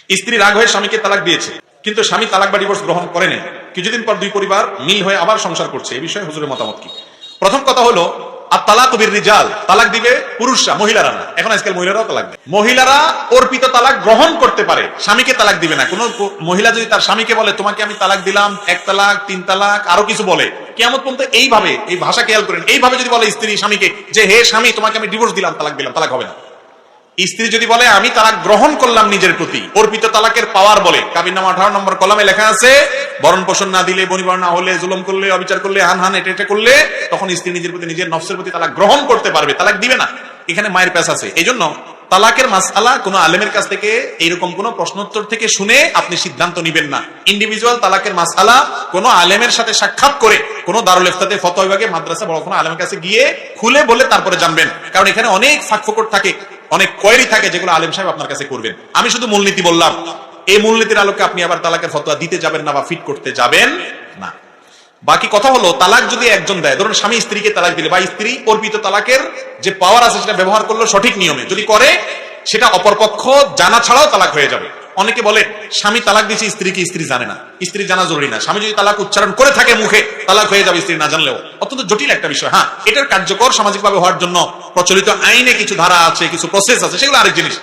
স্ত্রী রাগ হয়ে স্বামীকে তালাক দিয়েছে, কিন্তু স্বামী তালাক বা ডিভোর্স গ্রহণ করে নেন। কিছুদিন পর দুই পরিবার মিল হয়ে আবার সংসার করছে। এই বিষয়ে হুজুরের মতামত কি? প্রথম কথা হলো, আর তালাক বির রিজাল, তালাক দিবে পুরুষরা, মহিলারা না। এখন আজকাল মহিলারাও তালাক দেয়। মহিলারা অর্পিত তালাক গ্রহণ করতে পারে, স্বামীকে তালাক দিবে না। কোন মহিলা যদি তার স্বামীকে বলে তোমাকে আমি তালাক দিলাম, 1 তালাক, 3 তালাক, আরো কিছু বলে, কিয়ামত পর্যন্ত এইভাবে, এই ভাষা খেয়াল করেন, এইভাবে যদি বলে স্ত্রী স্বামীকে যে হে স্বামী তোমাকে আমি ডিভোর্স দিলাম, তালাক দিলাম, তালাক হবে না। স্ত্রী যদি বলে আমি তালাক গ্রহণ করলাম নিজের প্রতি, অর্পিত তালাকের পাওয়ার বলে, কাবিননামা 18 নম্বর কলামে লেখা আছে, বরণ পোষণ না দিলে, বনিবর না হলে, জুলুম করলে, অবিচার করলে, হান এটা করলে, তখন স্ত্রী নিজের প্রতি, নিজের নফসের প্রতি তালাক গ্রহণ করতে পারবে, তালাক দিবে না। এখানে মায়ের প্যাচ আছে। এই জন্য তালাকের মাসআলা কোন আলেমের কাছ থেকে এইরকম কোন প্রশ্নোত্তর থেকে শুনে আপনি সিদ্ধান্ত নিবেন না। ইন্ডিভিজুয়াল তালাকের মাসআলা কোন আলেমের সাথে সাক্ষাৎ করে, কোন দারুল ইফতাতে, ফতোয়া বিভাগে, মাদ্রাসা, বড় কোন আলেমের কাছে গিয়ে খুলে বলে তারপরে জানবেন। কারণ এখানে অনেক ফাঁকফোকর থাকে, অনেক কোয়েরি থাকে, যেগুলো আলেম সাহেব আপনার কাছে করবেন। আমি শুধু মূলনীতি বললাম, এই মূলনীতির আলোকে আপনি আবার তালাকের ফতোয়া দিতে যাবেন না বা ফিট করতে যাবেন না। বাকি কথা হলো, তালাক যদি একজন দেয়, ধরুন স্বামী স্ত্রীকে তালাক দিলে, বা স্ত্রী অর্পিত তালাকের যে পাওয়ার আছে সেটা ব্যবহার করলো সঠিক নিয়মে, যদি করে, সেটা অপরপক্ষ জানা ছাড়াও তালাক হয়ে যাবে। অনেকে বলে স্বামী তালাক দিচ্ছে স্ত্রীকে, স্ত্রী জানে না, স্ত্রী জানা জরুরি না। স্বামী যদি তালাক উচ্চারণ করে থাকে মুখে, তালাক হয়ে যাবে স্ত্রী না জানলেও। অত্যন্ত জটিল একটা বিষয়। হ্যাঁ, এটার কার্যকর সামাজিকভাবে হওয়ার জন্য প্রচলিত আইনে কিছু ধারা আছে, কিছু প্রসেস আছে, সেগুলো আরেক জিনিস।